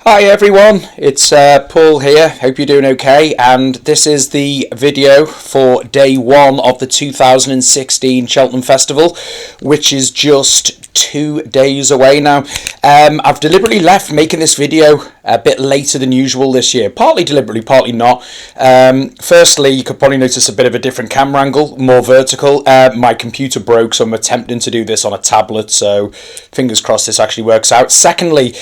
Hi everyone, it's Paul here, hope you're doing okay, and this is the video for day one of the 2016 Cheltenham Festival, which is just 2 days away now. I've deliberately left making this video a bit later than usual this year, partly deliberately, partly not. Firstly, you could probably notice a bit of a different camera angle, more vertical. My computer broke, so I'm attempting to do this on a tablet, so fingers crossed this actually works out. Secondly,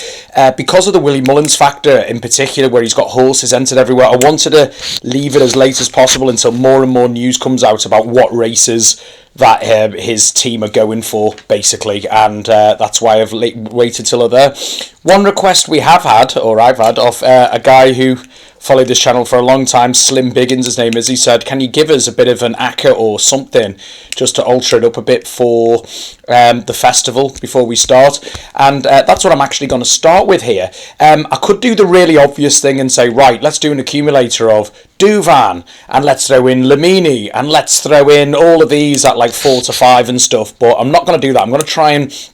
because of the Willie Mullins factor in particular, where he's got horses entered everywhere, I wanted to leave it as late as possible until more and more news comes out about what races that his team are going for, basically, and that's why I've waited till they're there. One request we have had, or I've had, of a guy who followed this channel for a long time, Slim Biggins his name is, he said, can you give us a bit of an acca or something just to alter it up a bit for the festival before we start? And that's what I'm actually going to start with here. I could do the really obvious thing and say, right, let's do an accumulator of Douvan, and let's throw in Lamini, and let's throw in all of these at like 4 to 5 and stuff, but I'm not going to do that. I'm going to try and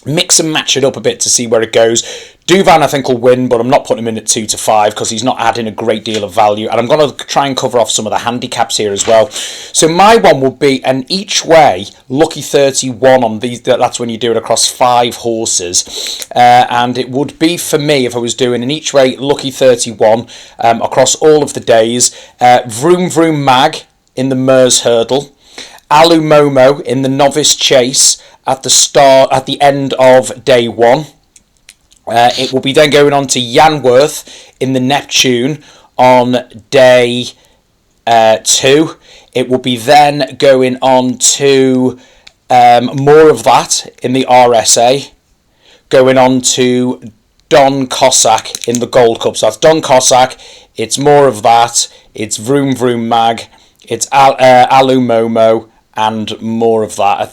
mix and match it up a bit to see where it goes. Douvan I think will win, but I'm not putting him in at 2 to 5 because he's not adding a great deal of value, and I'm going to try and cover off some of the handicaps here as well. So my one will be an each way lucky 31 on these. That's when you do it across 5 horses, and it would be for me if I was doing an each way lucky 31 across all of the days. Vroom Vroom Mag in the Mers Hurdle, Alu Momo in the Novice Chase at the end of day 1. It will be then going on to Yanworth in the Neptune on day 2. It will be then going on to more of that in the RSA, going on to Don Cossack in the Gold Cup. So that's Don Cossack, it's more of that, it's Vroom Vroom Mag, it's Alu Momo, and more of that. I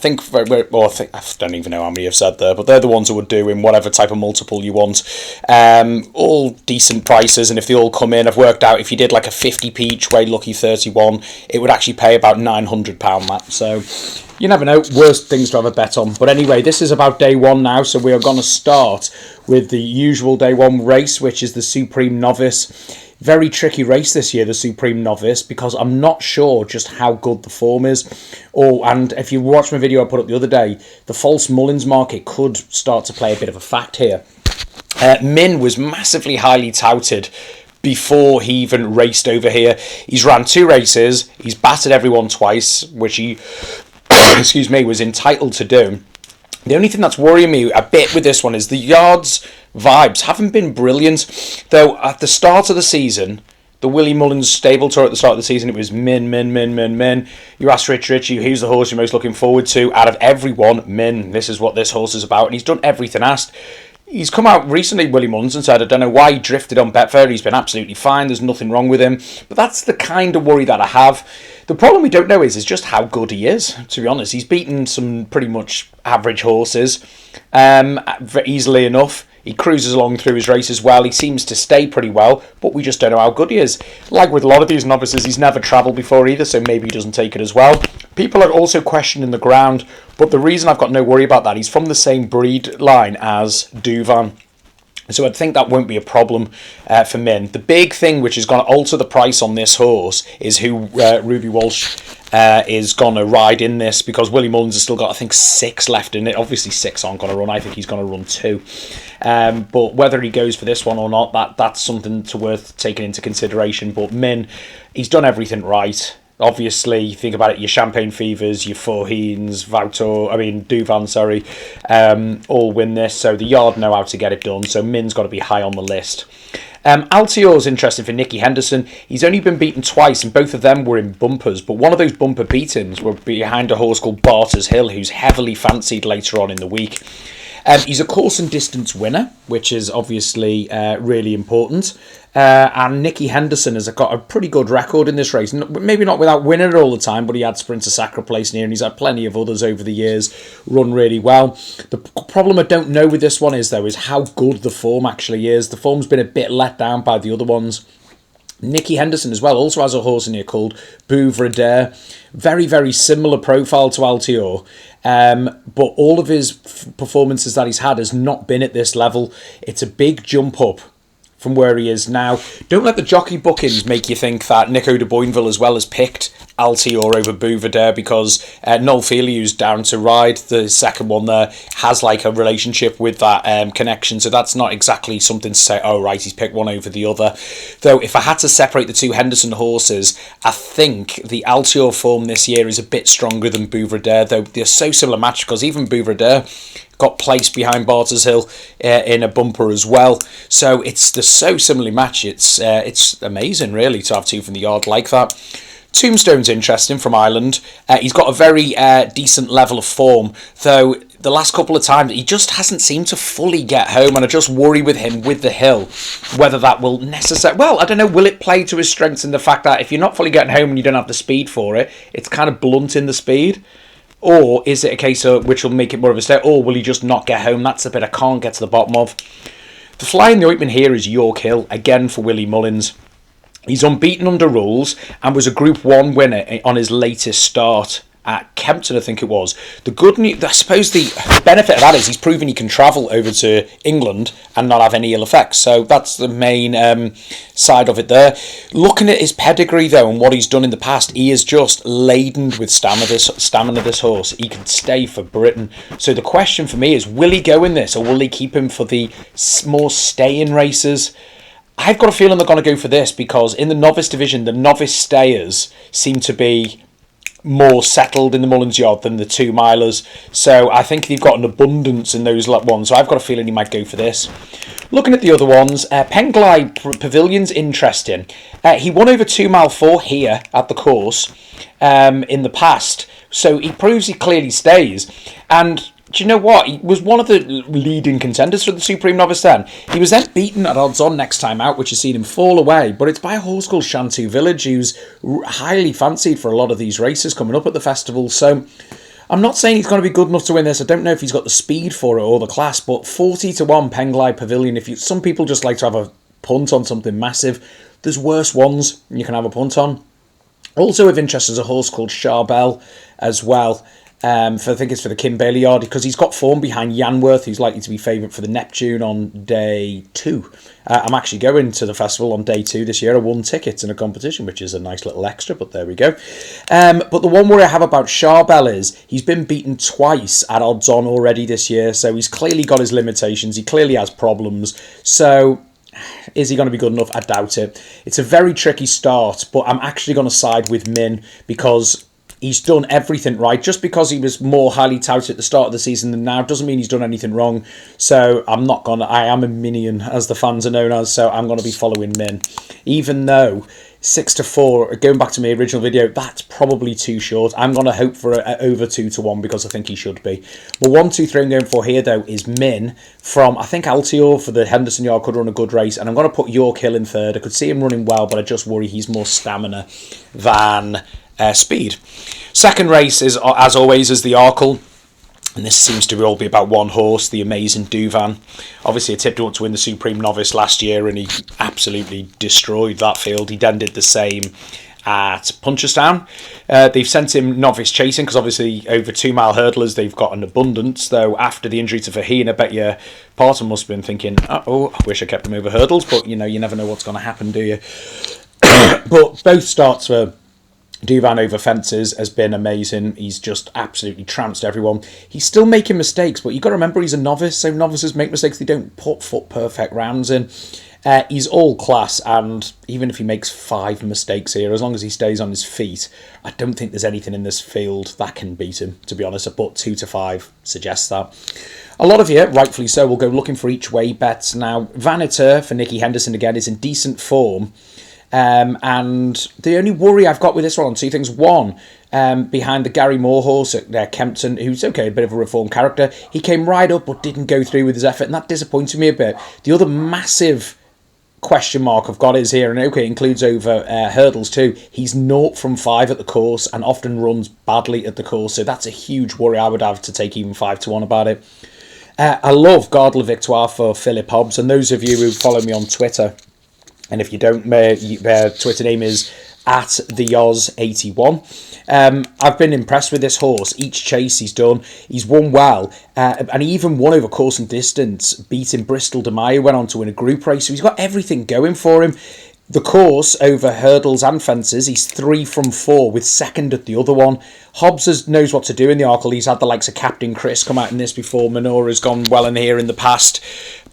don't even know how many I've said there, but they're the ones I would do in whatever type of multiple you want. All decent prices, and if they all come in, I've worked out if you did like a 50p each way lucky 31, it would actually pay about £900, Matt. So you never know, worst things to have a bet on. But anyway, this is about day 1 now, so we are going to start with the usual day 1 race, which is the Supreme Novice. Very tricky race this year, the Supreme Novice, because I'm not sure just how good the form is. And if you watched my video I put up the other day, the false Mullins market could start to play a bit of a fact here. Min was massively highly touted before he even raced over here. He's ran 2 races, he's battered everyone twice, which he excuse me, was entitled to do. The only thing that's worrying me a bit with this one is the yards vibes haven't been brilliant. Though at the start of the season, the Willie Mullins stable tour at the start of the season, it was Min. You asked Richie, who's the horse you're most looking forward to? Out of everyone, Min. This is what this horse is about. And he's done everything asked. He's come out recently, Willie Mullins, and said, I don't know why he drifted on Betfair. He's been absolutely fine. There's nothing wrong with him. But that's the kind of worry that I have. The problem we don't know is just how good he is, to be honest. He's beaten some pretty much average horses easily enough. He cruises along through his races well. He seems to stay pretty well, but we just don't know how good he is. Like with a lot of these novices, he's never travelled before either, so maybe he doesn't take it as well. People are also questioning the ground, but the reason I've got no worry about that, he's from the same breed line as Douvan. So I think that won't be a problem for Min. The big thing which is going to alter the price on this horse is who Ruby Walsh is going to ride in this, because Willie Mullins has still got, I think, 6 left in it. Obviously 6 aren't going to run. I think he's going to run 2. But whether he goes for this one or not, that's something worth taking into consideration. But Min, he's done everything right. Obviously, think about it, your Champagne Fevers, your Forheens, Douvan, all win this. So the yard know how to get it done. So Min's got to be high on the list. Altior's interesting for Nicky Henderson. He's only been beaten twice, and both of them were in bumpers. But one of those bumper beatings were behind a horse called Barter's Hill, who's heavily fancied later on in the week. He's a course and distance winner, which is obviously really important. And Nicky Henderson has got a pretty good record in this race. Maybe not without winning it all the time, but he had Sprinter Sacre Place near, and he's had plenty of others over the years run really well. The problem I don't know with this one is how good the form actually is. The form's been a bit let down by the other ones. Nicky Henderson as well also has a horse in here called Bouvredere. Very, very similar profile to Altior. But all of his performances that he's had has not been at this level. It's a big jump up from where he is now. Don't let the jockey bookings make you think that Nico de Boinville as well has picked Altior over Bouvardere, because Noel Feely, who's down to ride the second one there, has like a relationship with that connection, so that's not exactly something to say, oh right, he's picked one over the other. Though if I had to separate the two Henderson horses, I think the Altior form this year is a bit stronger than Bouvardere, though they're so similar match, because even Bouvardere got placed behind Barters Hill in a bumper as well. So it's the so similarly matched. It's amazing, really, to have two from the yard like that. Tombstone's interesting from Ireland. He's got a very decent level of form, though the last couple of times he just hasn't seemed to fully get home, and I just worry with him with the hill whether that will necessarily... Well, I don't know, will it play to his strengths in the fact that if you're not fully getting home and you don't have the speed for it, it's kind of blunting the speed? Or is it a case of which will make it more of a step, or will he just not get home? That's the bit I can't get to the bottom of. The fly in the ointment here is York Hill, again for Willie Mullins. He's unbeaten under rules and was a Group 1 winner on his latest start at Kempton, I think it was. The good news, I suppose the benefit of that is he's proven he can travel over to England and not have any ill effects. So that's the main side of it there. Looking at his pedigree, though, and what he's done in the past, he is just laden with stamina, this horse. He can stay for Britain. So the question for me is, will he go in this, or will he keep him for the more stay-in races? I've got a feeling they're going to go for this, because in the novice division, the novice stayers seem to be more settled in the Mullins yard than the 2 milers. So I think they've got an abundance in those ones. So I've got a feeling he might go for this. Looking at the other ones, Penglai Pavilion's interesting. He won over 2 mile 4 here at the course in the past. So he proves he clearly stays. And do you know what? He was one of the leading contenders for the Supreme Novice then. He was then beaten at odds on next time out, which has seen him fall away. But it's by a horse called Shantou Village, who's highly fancied for a lot of these races coming up at the festival. So I'm not saying he's going to be good enough to win this. I don't know if he's got the speed for it or the class. But 40-1 Penglai Pavilion. Some people just like to have a punt on something massive. There's worse ones you can have a punt on. Also of interest is a horse called Charbel as well. I think it's for the Kim Bailey yard, because he's got form behind Yanworth, who's likely to be favourite for the Neptune on day 2. I'm actually going to the festival on day 2 this year. I won tickets in a competition, which is a nice little extra, but there we go. But the one worry I have about Charbel is he's been beaten twice at odds on already this year, so he's clearly got his limitations. He clearly has problems. So is he going to be good enough? I doubt it. It's a very tricky start, but I'm actually going to side with Min, because he's done everything right. Just because he was more highly touted at the start of the season than now doesn't mean he's done anything wrong. So I am a minion, as the fans are known as, so I'm going to be following Min. Even though 6-4, going back to my original video, that's probably too short. I'm going to hope for over 2-1, because I think he should be. Well, 1, 2, 3 I'm going for here, though, is Min from, I think, Altior for the Henderson yard could run a good race. And I'm going to put York Hill in third. I could see him running well, but I just worry he's more stamina than speed. Second race is, as always, is the Arkle, and this seems to all be about one horse, the amazing Duvan. Obviously, I tipped him up to win the Supreme Novice last year, and he absolutely destroyed that field. He then did the same at Punchestown. They've sent him novice chasing, because obviously over 2 mile hurdlers they've got an abundance, though after the injury to Faheen, I bet you Parton must have been thinking, oh, I wish I kept him over hurdles, but you never know what's going to happen, do you? But both starts for Duvan over fences has been amazing. He's just absolutely trounced everyone. He's still making mistakes, but you've got to remember he's a novice, so novices make mistakes. They don't put foot perfect rounds in. He's all class, and even if he makes 5 mistakes here, as long as he stays on his feet, I don't think there's anything in this field that can beat him, to be honest. But 2-5 suggests that. A lot of you, rightfully so, will go looking for each way bets. Now, Vaniter for Nicky Henderson again is in decent form. And the only worry I've got with this one on 2 things. One, behind the Gary Moore horse at Kempton, who's okay, a bit of a reformed character. He came right up but didn't go through with his effort, and that disappointed me a bit. The other massive question mark I've got is here, and okay, includes over hurdles too. He's 0 from 5 at the course and often runs badly at the course, so that's a huge worry I would have to take even 5-1 about it. I love Garde la Victoire for Philip Hobbs, and those of you who follow me on Twitter, and if you don't, my Twitter name is at the Oz 81. I've been impressed with this horse. Each chase he's done, he's won well, and he even won over course and distance, beating Bristol de Meyer, went on to win a group race, so he's got everything going for him. The course over hurdles and fences, he's 3 from 4 with second at the other one. Hobbs knows what to do in the Arkle. He's had the likes of Captain Chris come out in this before. Minora's gone well in here in the past.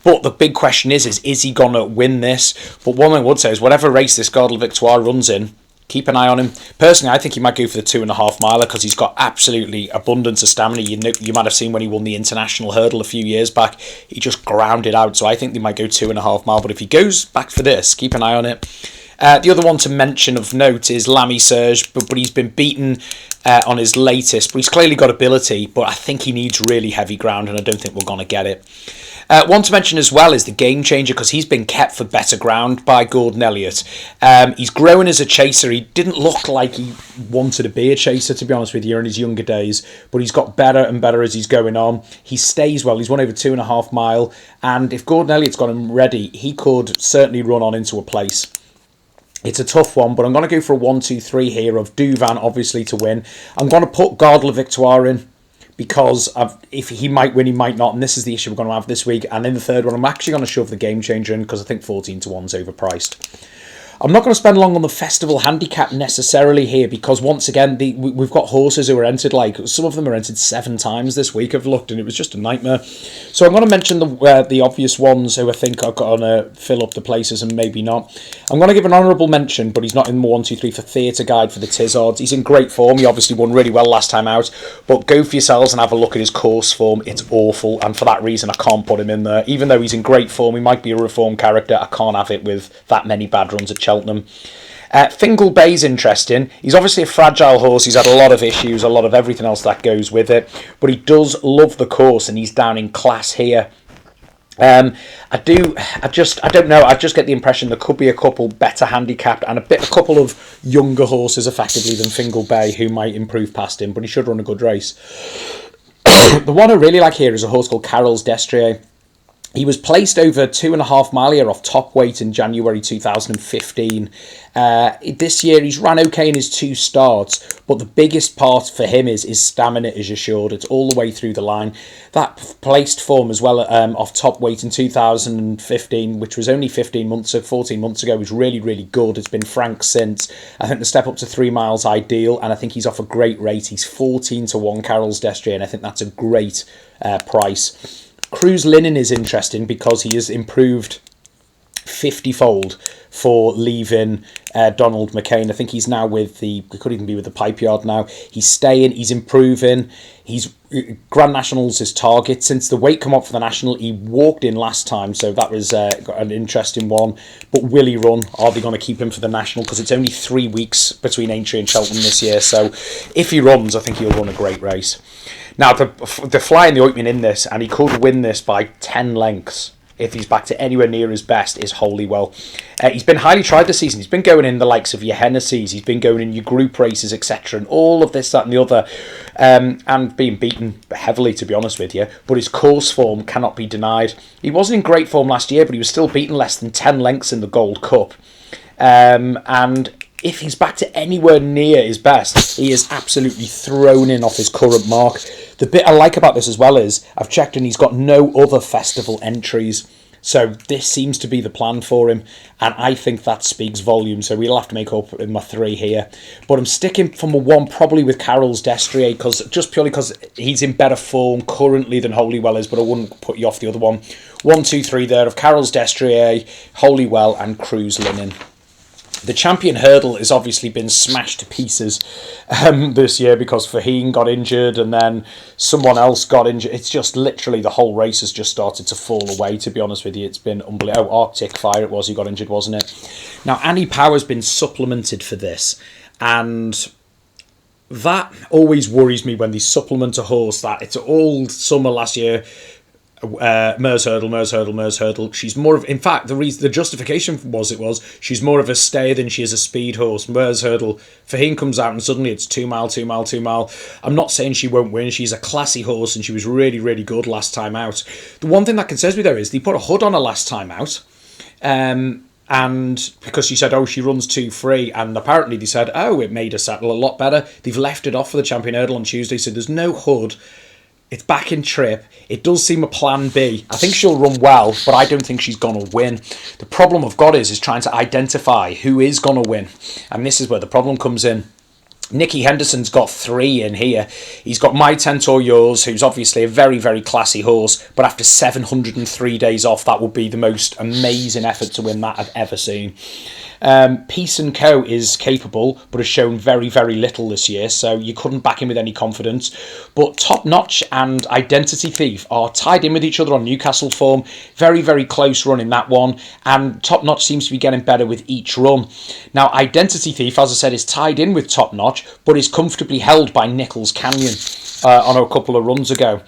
But the big question is he going to win this? But one thing I would say is whatever race this Gardle Victoire runs in, keep an eye on him. Personally, I think he might go for the 2.5 miler because he's got absolutely abundance of stamina. You might have seen when he won the international hurdle a few years back, he just grounded out. So I think they might go 2.5 mile. But if he goes back for this, keep an eye on it. The other one to mention of note is Lamy Serge, but he's been beaten on his latest. But he's clearly got ability, but I think he needs really heavy ground, and I don't think we're going to get it. One to mention as well is the Game Changer, because he's been kept for better ground by Gordon Elliott. He's growing as a chaser. He didn't look like he wanted to be a chaser, to be honest with you, in his younger days, but he's got better and better as he's going on. He stays well. He's won over 2.5 mile, and if Gordon Elliott's got him ready, he could certainly run on into a place. It's a tough one, but I'm going to go for a 1-2-3 here of Duvan, obviously, to win. I'm going to put Gardle Victoire in, because if he might win, he might not, and this is the issue we're going to have this week. And in the third one, I'm actually going to shove the Game Changer in, because I think 14-1 is overpriced. I'm not going to spend long on the festival handicap necessarily here, because once again, we've got horses who are entered, like some of them are entered 7 times this week. I've looked and it was just a nightmare. So I'm going to mention the obvious ones who I think are going to fill up the places and maybe not. I'm going to give an honourable mention, but he's not in the 1-2-3 for Theatre Guide for the Tizzards. He's in great form. He obviously won really well last time out, but go for yourselves and have a look at his course form. It's awful, and for that reason I can't put him in there. Even though he's in great form, he might be a reformed character, I can't have it with that many bad runs at Cheltenham. Fingal Bay's interesting. He's obviously a fragile horse. He's had a lot of issues, a lot of everything else that goes with it, but he does love the course, and he's down in class here. I don't know. I just get the impression there could be a couple better handicapped and a couple of younger horses effectively than Fingal Bay who might improve past him, but he should run a good race. The one I really like here is a horse called Carol's Destrier. He was placed over 2.5 mile here off top weight in January 2015. This year he's ran okay in his 2 starts, but the biggest part for him is his stamina is assured. It's all the way through the line. That placed form as well off top weight in 2015, which was only 14 months ago, was really, really good. It's been frank since. I think the step up to 3 miles ideal, and I think he's off a great rate. He's 14-1 Carol's Destrier, and I think that's a great price. Cruise Linen is interesting because he has improved 50-fold for leaving Donald McCain. I think he's now he could even be with the Pipe Yard now. He's staying, he's improving. He's Grand National's his target. Since the weight come up for the National, he walked in last time, so that was an interesting one. But will he run? Are they going to keep him for the National? Because it's only 3 weeks between Aintree and Cheltenham this year, so if he runs, I think he'll run a great race. Now, they're flying the ointment in this, and he could win this by 10 lengths if he's back to anywhere near his best, is Holywell. He's been highly tried this season. He's been going in the likes of your Hennessy's, he's been going in your group races, etc., and all of this, that and the other, and being beaten heavily, to be honest with you, but his course form cannot be denied. He wasn't in great form last year, but he was still beaten less than 10 lengths in the Gold Cup, and if he's back to anywhere near his best, he is absolutely thrown in off his current mark. The bit I like about this as well is I've checked and he's got no other festival entries. So this seems to be the plan for him, and I think that speaks volumes. So we'll have to make up in my 3 here. But I'm sticking from a 1 probably with Carol's Destrier, just purely because he's in better form currently than Holywell is, but I wouldn't put you off the other one. 1, 2, 3 there of Carol's Destrier, Holywell and Cruise Linen. The champion hurdle has obviously been smashed to pieces this year because Faheen got injured and then someone else got injured. It's just literally the whole race has just started to fall away, to be honest with you. It's been unbelievable. Oh, Arctic Fire it was who got injured, wasn't it? Now, Annie Power's been supplemented for this, and that always worries me when they supplement a horse that it's all summer last year. Mers Hurdle. She's more of, in fact, the justification was she's more of a stayer than she is a speed horse. Mers Hurdle, Faheen comes out and suddenly it's 2 mile. I'm not saying she won't win. She's a classy horse and she was really, really good last time out. The one thing that concerns me though is they put a hood on her last time out. And And because she said, oh, she runs 2-3, and apparently they said, oh, it made her saddle a lot better. They've left it off for the Champion Hurdle on Tuesday, so there's no hood. It's back in trip. It does seem a plan B. I think she'll run well, but I don't think she's going to win. The problem I've got is trying to identify who is going to win. And this is where the problem comes in. Nicky Henderson's got 3 in here. He's got My Tent or Yours, who's obviously a very, very classy horse, but after 703 days off, that would be the most amazing effort to win that I've ever seen. Peace & Co is capable, but has shown very, very little this year, so you couldn't back him with any confidence. But Top Notch and Identity Thief are tied in with each other on Newcastle form. Very, very close run in that one, and Top Notch seems to be getting better with each run. Now, Identity Thief, as I said, is tied in with Top Notch, but is comfortably held by Nichols Canyon on a couple of runs ago.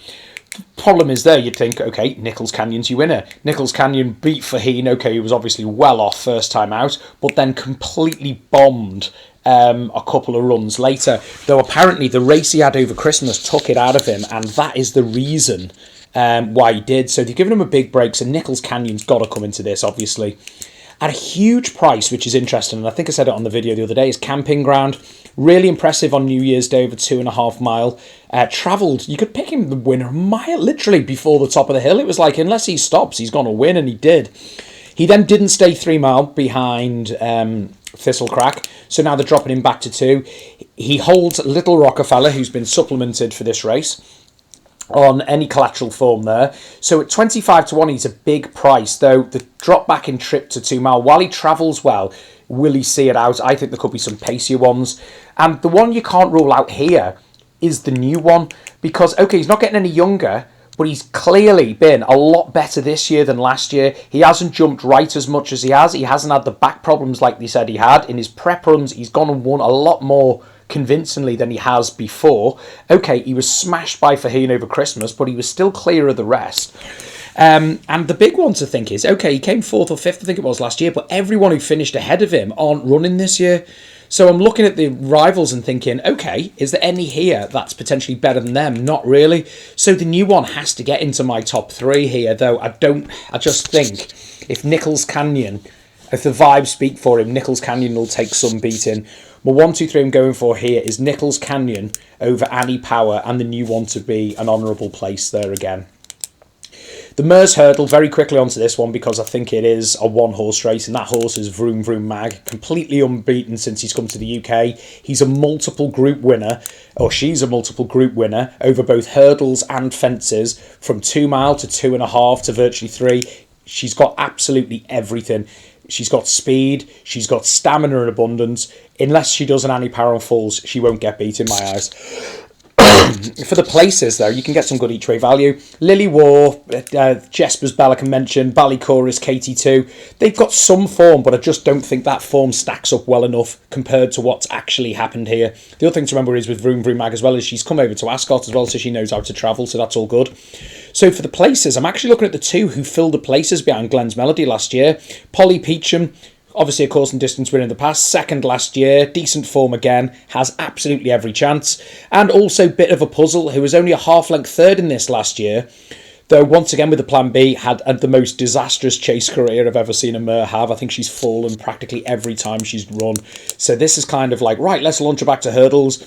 Problem is there, you'd think, okay, Nichols Canyon's your winner. Nichols Canyon beat Faheen, okay, he was obviously well off first time out, but then completely bombed a couple of runs later. Though apparently the race he had over Christmas took it out of him, and that is the reason why he did. So they've given him a big break, so Nichols Canyon's got to come into this, obviously. At a huge price, which is interesting, and I think I said it on the video the other day, is Camping Ground. Really impressive on New Year's Day, over 2.5 mile. Travelled, you could pick him the winner a mile, literally before the top of the hill. It was like, unless he stops, he's going to win, and he did. He then didn't stay 3 mile behind Thistlecrack, so now they're dropping him back to 2. He holds Little Rockefeller, who's been supplemented for this race, on any collateral form there. So at 25 to 1, he's a big price, though the drop back in trip to 2 mile, while he travels well, will he see it out? I think there could be some pacier ones. And the one you can't rule out here is the new one, because, okay, he's not getting any younger, but he's clearly been a lot better this year than last year. He hasn't jumped right as much as he has. He hasn't had the back problems like they said he had. In his prep runs, he's gone and won a lot more convincingly than he has before. Okay, he was smashed by Faheen over Christmas, but he was still clear of the rest. And the big one to think is, okay, he came 4th or 5th, I think it was last year, but everyone who finished ahead of him aren't running this year. So I'm looking at the rivals and thinking, okay, is there any here that's potentially better than them? Not really. So the new one has to get into my top 3 here, though I just think if Nichols Canyon, if the vibes speak for him, Nichols Canyon will take some beating. My 1, 2, 3 I'm going for here is Nichols Canyon over Annie Power, and the new one to be an honourable place there again. The Mears Hurdle, very quickly onto this one, because I think it is a one-horse race, and that horse is Vroom Vroom Mag, completely unbeaten since he's come to the UK. He's a multiple group winner, or she's a multiple group winner, over both hurdles and fences, from 2 mile to 2.5 to virtually 3. She's got absolutely everything. She's got speed, she's got stamina in abundance. Unless she does an Annie Power and falls, she won't get beat in my eyes. For the places, though, you can get some good each way value. Lily War, Jesper's Bell I can mention, Ballychorus, KT2. They've got some form, but I just don't think that form stacks up well enough compared to what's actually happened here. The other thing to remember is with Vroom Vroom Mag as well, is she's come over to Ascot as well, so she knows how to travel, so that's all good. So for the places, I'm actually looking at the 2 who filled the places behind Glenn's Melody last year. Polly Peacham, obviously a course and distance winner in the past, 2nd last year, decent form again, has absolutely every chance. And also Bit of a Puzzle, who was only a half-length 3rd in this last year, though once again with the plan B, had the most disastrous chase career I've ever seen a mare have. I think she's fallen practically every time she's run. So this is kind of like, right, let's launch her back to hurdles.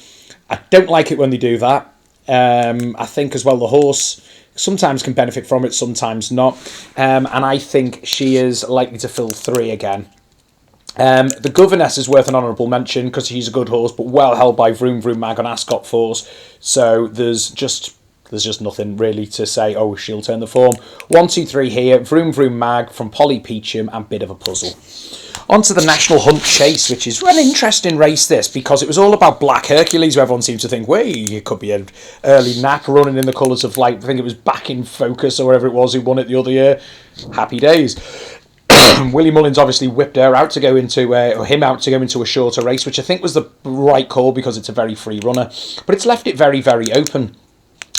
I don't like it when they do that. I think as well the horse sometimes can benefit from it, sometimes not. And I think she is likely to fill 3 again. The Governess is worth an honourable mention because she's a good horse, but well held by Vroom Vroom Mag on Ascot force. So there's just nothing really to say, oh, she'll turn the form. 1, 2, 3 here, Vroom Vroom Mag from Polly Peacham and Bit of a Puzzle. On to the National Hunt Chase, which is an interesting race, this, because it was all about Black Hercules, where everyone seems to think, wait, it could be an early nap running in the colours of, like, I think it was Back in Focus or whatever it was who won it the other year. Happy days. Willie Mullins obviously whipped her out to go into, or him out to go into a shorter race, which I think was the right call because it's a very free runner. But it's left it very, very open.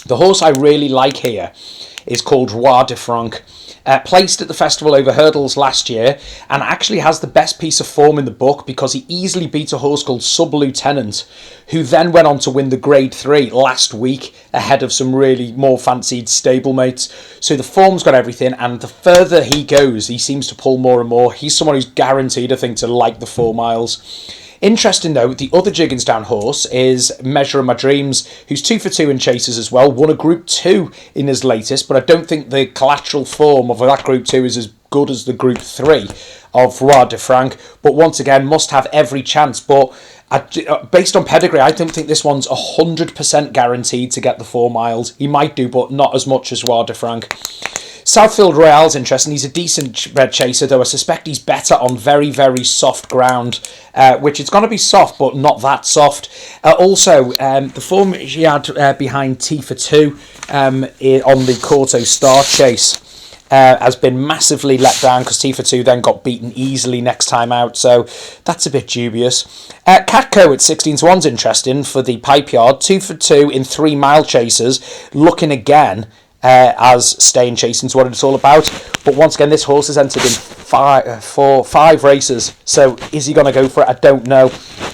The horse I really like here is called Roi de Franc. Placed at the festival over hurdles last year, and actually has the best piece of form in the book because he easily beat a horse called Sub Lieutenant, who then went on to win the Grade 3 last week ahead of some really more fancied stablemates. So the form's got everything, and the further he goes, he seems to pull more and more. He's someone who's guaranteed, I think, to like the 4 miles. Interesting though, the other Jigginsdown horse is Measure of My Dreams, who's 2 for 2 in chases as well, won a Group 2 in his latest, but I don't think the collateral form of that Group 2 is as good as the Group 3 of Roi de France, but once again must have every chance. But based on pedigree, I don't think this one's 100% guaranteed to get the 4 miles. He might do, but not as much as Roi de France. Southfield Royale's interesting. He's a decent red chaser, though I suspect he's better on very, very soft ground, which it's going to be soft, but not that soft. Also, the form he had behind T for 2 on the Corto Star Chase has been massively let down because T for 2 then got beaten easily next time out, so that's a bit dubious. Catco at 16 to 1's interesting for the Pipe Yard, 2 for 2 in 3 mile chasers, looking again as staying chasing's what it's all about. But once again, this horse has entered in five races, so is he going to go for it? I don't know.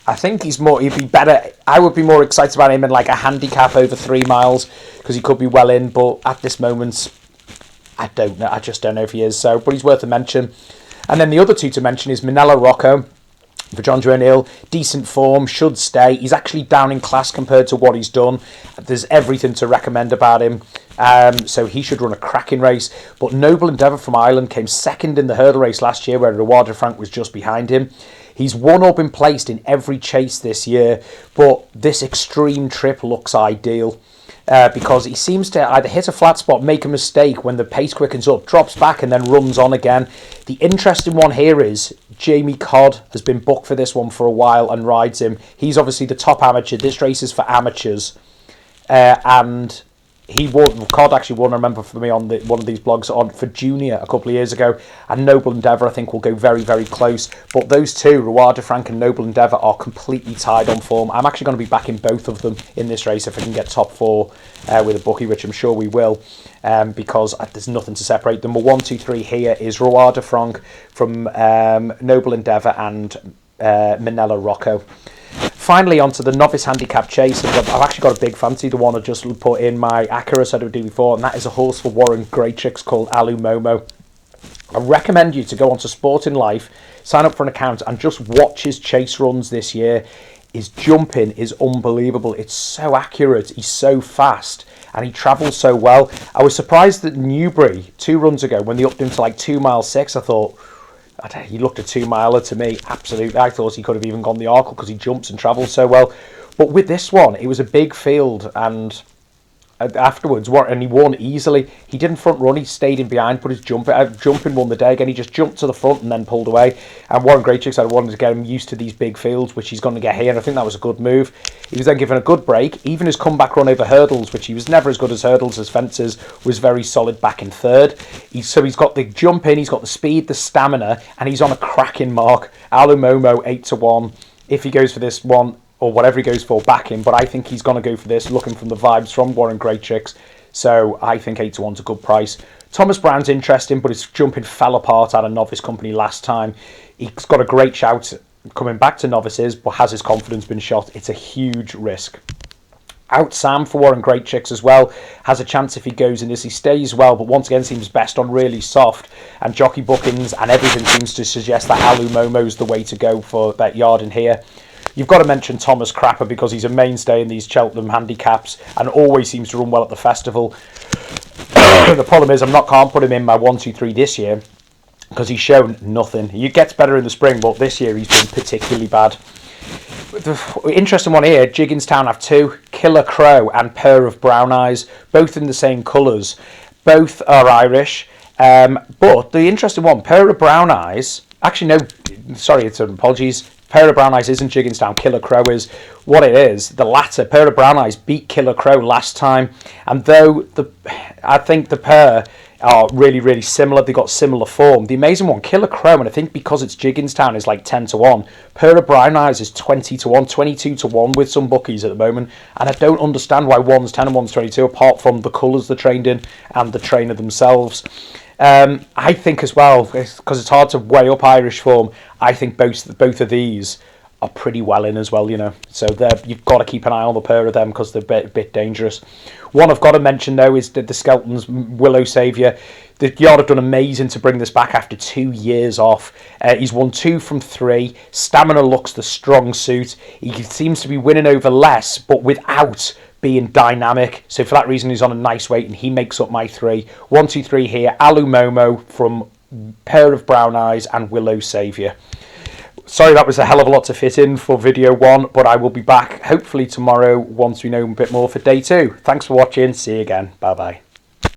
I think he'd be better. I would be more excited about him in like a handicap over 3 miles because he could be well in, but at this moment I don't know. I just don't know if he is, so but he's worth a mention. And then the other 2 to mention is Manella Rocco for John Joe O'Neill. Decent form, should stay. He's actually down in class compared to what he's done. There's everything to recommend about him. So he should run a cracking race. But Noble Endeavour from Ireland came second in the hurdle race last year, where Roi de France was just behind him. He's won or been placed in every chase this year, but this extreme trip looks ideal. Because he seems to either hit a flat spot, make a mistake when the pace quickens up, drops back and then runs on again. The interesting one here is Jamie Codd has been booked for this one for a while and rides him. He's obviously the top amateur. This race is for amateurs. And he won. Codd actually won, I remember, for me on one of these blogs for junior a couple of years ago. And Noble Endeavour, I think, will go very, very close. But those 2, Roi de France and Noble Endeavour, are completely tied on form. I'm actually going to be backing both of them in this race if I can get top 4 with a bookie, which I'm sure we will, because there's nothing to separate them. But 1, 2, 3 here is Roi de France from Noble Endeavour and Manella Rocco. Finally, onto the novice handicap chase. I've actually got a big fancy, the one I just put in my Acura, so I did before, and that is a horse for Warren Greatchicks called Alu Momo. I recommend you to go onto Sporting Life, sign up for an account, and just watch his chase runs this year. His jumping is unbelievable. It's so accurate. He's so fast, and he travels so well. I was surprised that Newbury 2 runs ago, when they upped him to like 2 mile 6, I thought, he looked a 2 miler to me, absolutely. I thought he could have even gone the Arkle because he jumps and travels so well. But with this one, it was a big field, and afterwards, and he won easily. He didn't front run, he stayed in behind, put his jumping won the day again. He just jumped to the front and then pulled away. And Warren Greatchicks, I wanted to get him used to these big fields, which he's going to get here, and I think that was a good move. He was then given a good break. Even his comeback run over hurdles, which he was never as good as hurdles as fences, was very solid back in 3rd. So he's got the jump in, he's got the speed, the stamina, and he's on a cracking mark. Alu Momo 8 to 1. If he goes for this one, or whatever he goes for, back him. But I think he's going to go for this, looking from the vibes from Warren Greatchicks. So I think 8 to 1's a good price. Thomas Brown's interesting, but his jumping fell apart at a novice company last time. He's got a great shout coming back to novices, but has his confidence been shot? It's a huge risk. Out Sam for Warren Greatchicks as well. Has a chance if he goes in this. He stays well, but once again seems best on really soft. And jockey bookings and everything seems to suggest that Alu Momo's the way to go for that yard in here. You've got to mention Thomas Crapper because he's a mainstay in these Cheltenham handicaps and always seems to run well at the festival. The problem is can't put him in my 1, 2, 3 this year because he's shown nothing. He gets better in the spring, but this year he's been particularly bad. The interesting one here, Jigginstown have 2, Killer Crow and Pair of Brown Eyes, both in the same colours. Both are Irish, but the interesting one, Pair of Brown Eyes, actually no, sorry, it's apologies. Pair of Brown Eyes isn't Jigginstown, Killer Crow is. What it is, the latter, Pair of Brown Eyes beat Killer Crow last time. And though I think the pair are really, really similar, they've got similar form. The amazing one, Killer Crow, and I think because it's Jigginstown, is like 10 to 1. Pair of Brown Eyes is 20 to 1, 22 to 1 with some bookies at the moment. And I don't understand why one's 10 and one's 22, apart from the colours they're trained in and the trainer themselves. I think as well, because it's hard to weigh up Irish form, I think both of these are pretty well in as well, you know. So you've got to keep an eye on the pair of them because they're a bit dangerous. One I've got to mention, though, is the Skelton's Willow Saviour. The yard have done amazing to bring this back after 2 years off. He's won 2 from 3. Stamina looks the strong suit. He seems to be winning over less, but without being dynamic. So for that reason, he's on a nice weight, and he makes up my 3. 1, 2, 3 here. Alu Momo from Pair of Brown Eyes and Willow Saviour. Sorry, that was a hell of a lot to fit in for video 1, but I will be back hopefully tomorrow once we know a bit more for day 2. Thanks for watching. See you again. Bye bye.